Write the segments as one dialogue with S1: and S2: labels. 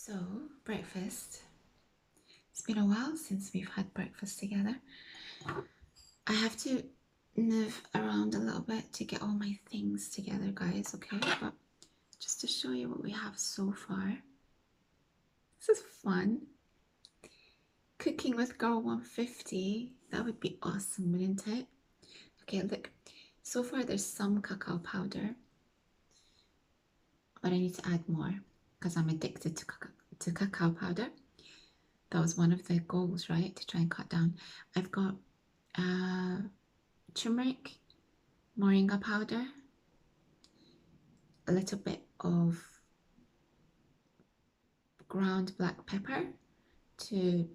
S1: So, breakfast. It's been a while since we've had breakfast together. I have to move around a little bit to get all my things together, guys, okay? But just to show you what we have so far. This is fun. Cooking with Girl 150. That would be awesome, wouldn't it? Okay, look. So far there's some cacao powder. But I need to add more because I'm addicted to cacao powder. That was one of the goals, right? To try and cut down. I've got turmeric, moringa powder, a little bit of ground black pepper to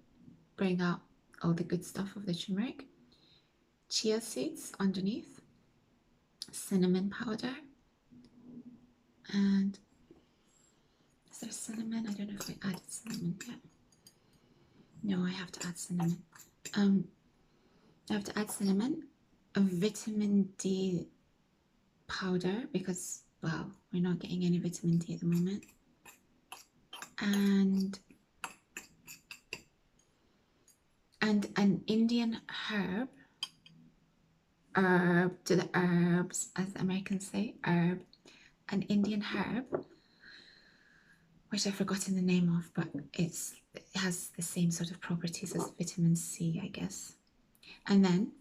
S1: bring out all the good stuff of the turmeric, chia seeds underneath, cinnamon powder, and is there cinnamon? I don't know if I added cinnamon yet. No, I have to add cinnamon. I have to add cinnamon, a vitamin D powder because, well, we're not getting any vitamin D at the moment, and an Indian herb to the herbs, as the Americans say, an Indian herb, which I've forgotten the name of, but it has the same sort of properties as vitamin C, I guess. And then,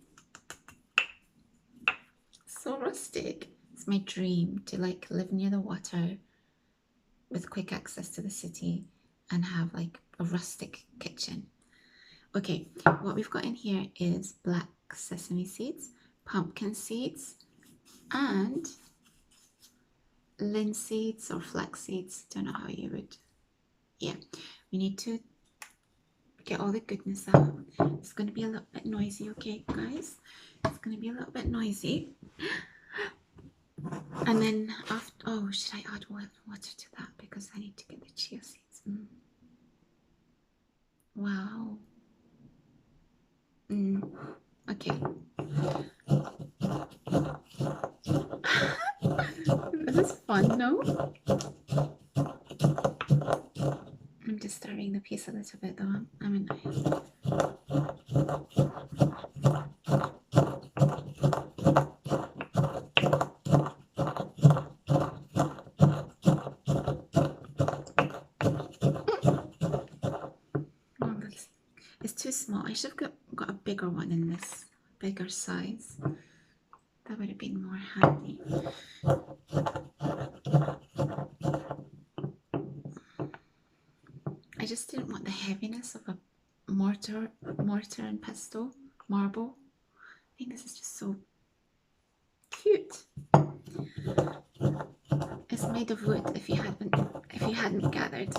S1: so rustic, it's my dream to like live near the water with quick access to the city and have like a rustic kitchen. Okay, what we've got in here is black sesame seeds, pumpkin seeds, and linseeds or flax seeds. Don't know how you would. Yeah, we need to get all the goodness out. It's going to be a little bit noisy, okay, guys? It's going to be a little bit noisy. And then after, oh, should I add water to that because I need to get the chia seeds? Wow. Okay. This is fun, no? I'm disturbing the piece a little bit though. I mean, it's too small. I should have got a bigger one in this, bigger size. That would have been more handy. I just didn't want the heaviness of a mortar and pestle marble. I think this is just so cute. It's made of wood if you hadn't gathered.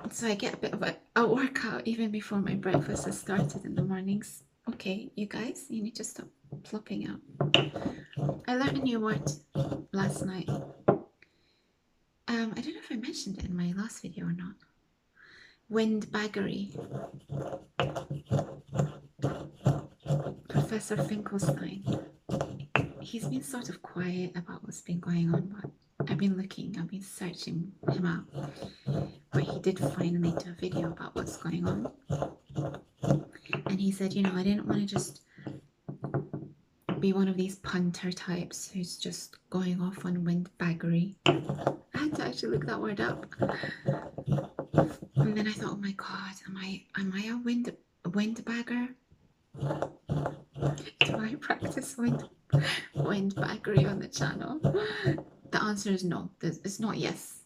S1: So I get a bit of a workout even before my breakfast has started in the mornings. Okay, you guys, you need to stop plopping out. I learned a new word last night. I don't know if I mentioned it in my last video or not. Windbaggery. Professor Finkelstein. He's been sort of quiet about what's been going on, but I've been searching him out. But he did finally do a video about what's going on. And he said, you know, I didn't want to just be one of these punter types who's just going off on windbaggery. I had to actually look that word up. And then I thought, oh my God, am I a windbagger? Do I practice windbaggery on the channel? The answer is no. It's not yes.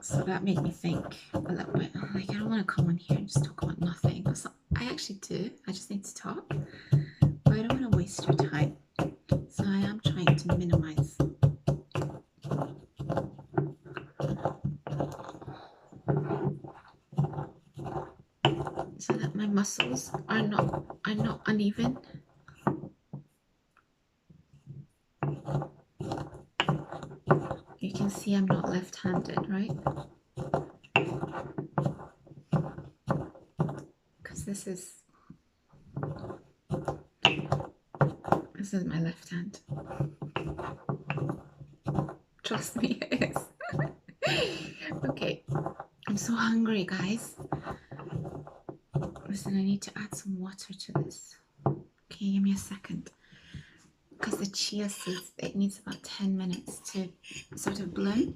S1: So that made me think a little bit. Like, I don't want to come on here and just talk about nothing. I actually do. I just need to talk. But I don't want to waste your time. So I am trying to minimize. So that my muscles are not uneven. You can see I'm not left-handed, right? this is my left hand. Trust me, it is. Okay, I'm so hungry, guys. Listen, I need to add some water to this. Okay, give me a second. Because the chia seeds, it needs about 10 minutes to sort of bloom.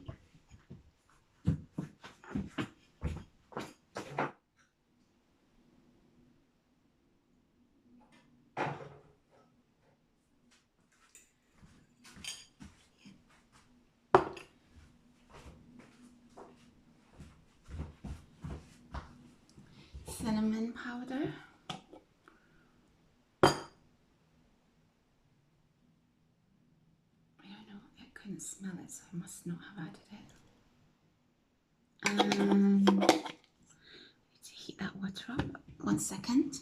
S1: Cinnamon powder. I don't know, I couldn't smell it, so I must not have added it. Need to heat that water up. 1 second.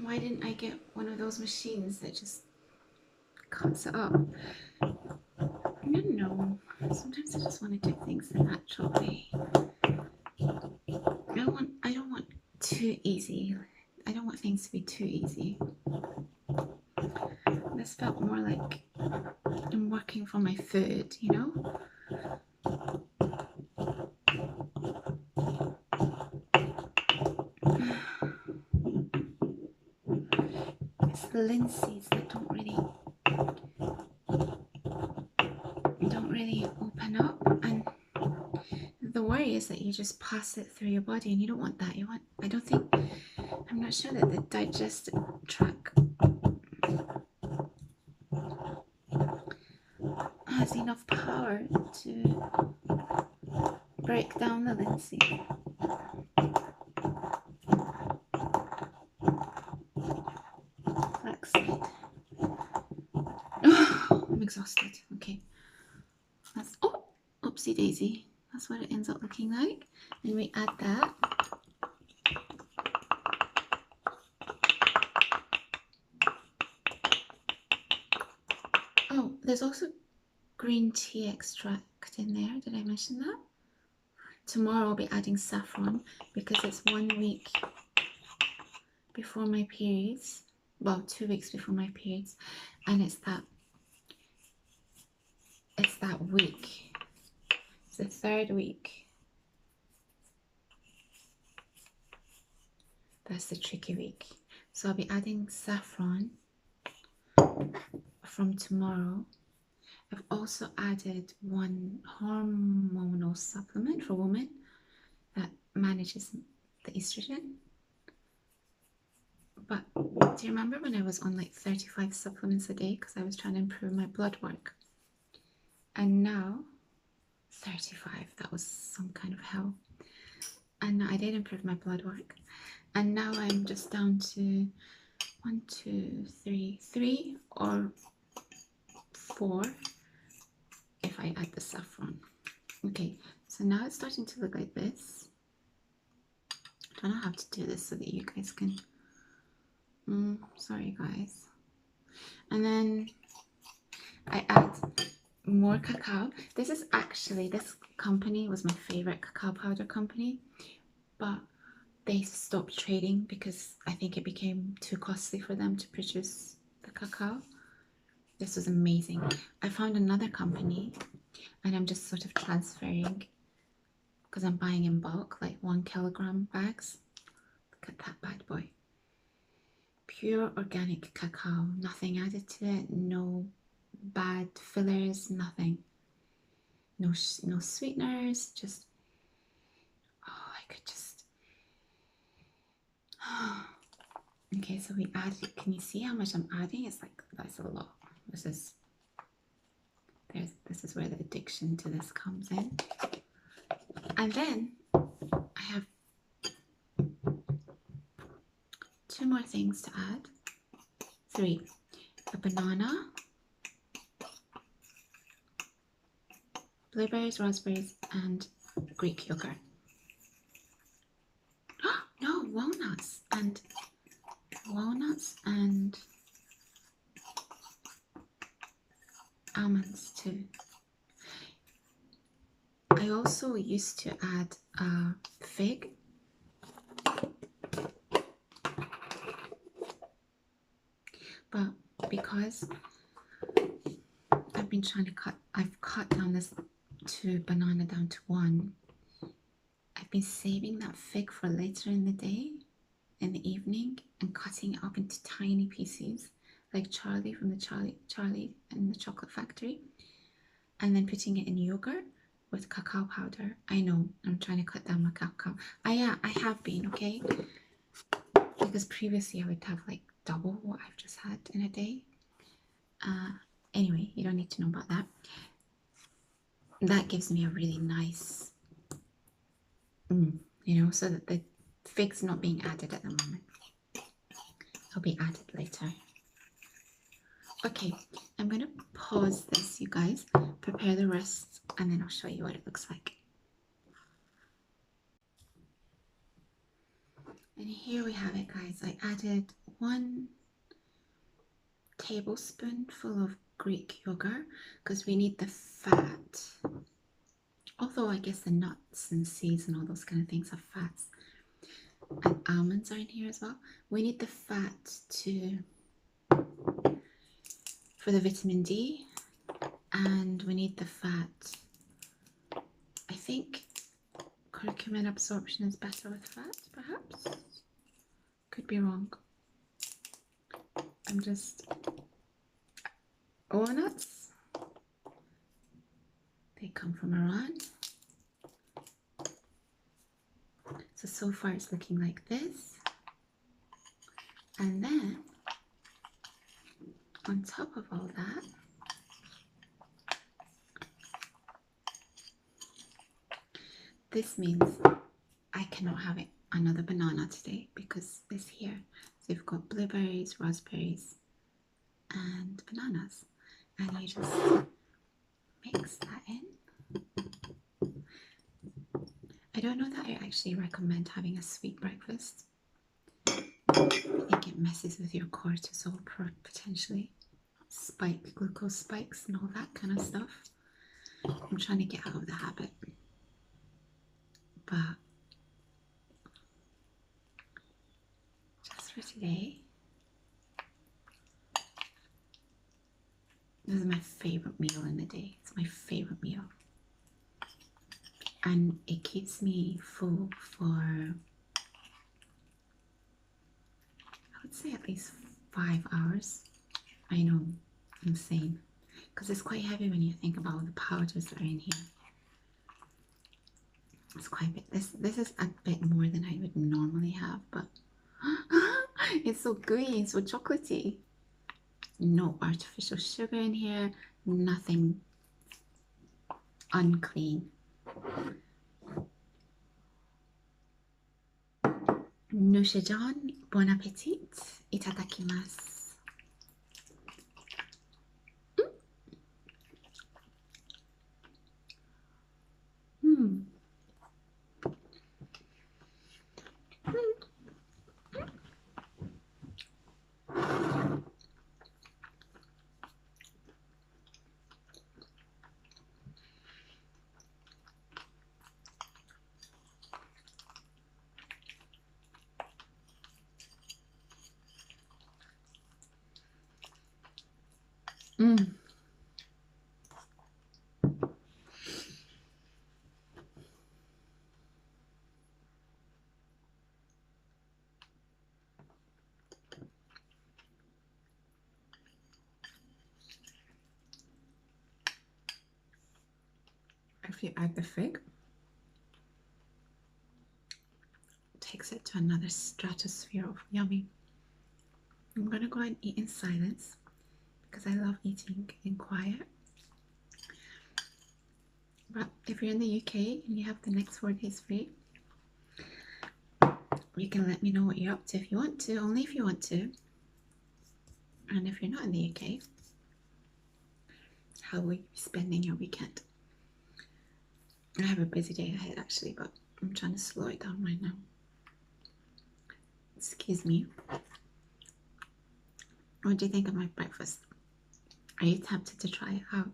S1: Why didn't I get one of those machines that just cuts it up? I don't know. Sometimes I just want to do things the natural way. I don't want too easy. I don't want things to be too easy. This felt more like I'm working for my food, you know? It's the linseeds that don't really open up, and the worry is that you just pass it through your body, and you don't want that. I'm not sure that the digestive tract has enough power to break down the linseed. Flaxseed. Oh, I'm exhausted. Okay. Oopsie daisy. That's what it ends up looking like. Then we add that. Oh, there's also green tea extract in there. Did I mention that? Tomorrow I'll be adding saffron because it's 1 week before my periods. Well, 2 weeks before my periods, and it's that week. It's the 3rd week. That's the tricky week. So I'll be adding saffron from tomorrow. I've also added one hormonal supplement for women that manages the estrogen. But do you remember when I was on like 35 supplements a day because I was trying to improve my blood work? And now 35, that was some kind of hell. And I did improve my blood work. And now I'm just down to 1, 2, 3 or 4 if I add the saffron. Okay, so now it's starting to look like this. I don't know how to do this so that you guys can... sorry guys. And then I add more cacao. This company was my favorite cacao powder company, but they stopped trading because I think it became too costly for them to produce the cacao. This was amazing. I found another company and I'm just sort of transferring because I'm buying in bulk, like 1 kilogram bags. Look at that bad boy. pure organic cacao, nothing added to it, no bad fillers, nothing. No sweeteners, just, oh, I could just, okay, so we added, can you see how much I'm adding? It's like, that's a lot. This is where the addiction to this comes in. And then I have 2 more things to add. 3, a banana, blueberries, raspberries, and Greek yogurt. No, walnuts and almonds too. I also used to add fig, but because I've been trying to I've cut down this banana down to 1. I've been saving that fig for later in the day, in the evening, and cutting it up into tiny pieces, like Charlie from the Charlie and the Chocolate Factory, and then putting it in yogurt with cacao powder. I know, I'm trying to cut down my cacao. I have been, okay? Because previously I would have like double what I've just had in a day. Anyway, you don't need to know about that. That gives me a really nice, you know, so that the fig's not being added at the moment. It'll be added later. Okay, I'm going to pause this, you guys, prepare the rest, and then I'll show you what it looks like. And here we have it, guys. I added 1 tablespoonful of Greek yogurt because we need the fat. Although I guess the nuts and seeds and all those kind of things have fats. And almonds are in here as well. We need the fat for the vitamin D, and we need the fat. I think curcumin absorption is better with fat, perhaps. Could be wrong. I'm just walnuts. They come from Iran. So far it's looking like this. And then on top of all that, this means I cannot have another banana today because this here. So you've got blueberries, raspberries, and bananas. And you just mix that in. I don't know that I actually recommend having a sweet breakfast. I think it messes with your cortisol potentially. Glucose spikes and all that kind of stuff. I'm trying to get out of the habit. But just for today, this is my favorite meal in the day. It's my favorite meal. And it keeps me full for, I would say, at least 5 hours. I know, insane. Because it's quite heavy when you think about all the powders that are in here. It's quite a bit. This is a bit more than I would normally have, but it's so gooey, so chocolatey. No artificial sugar in here, nothing unclean. Nushajan, bon appetit, itadakimasu. you add the fig, it takes it to another stratosphere of yummy. I'm gonna go and eat in silence because I love eating in quiet. But if you're in the UK and you have the next 4 days free, you can let me know what you're up to if you want to, only if you want to. And if you're not in the UK, how will you be spending your weekend? I have a busy day ahead actually, but I'm trying to slow it down right now. Excuse me. What do you think of my breakfast? Are you tempted to try it out?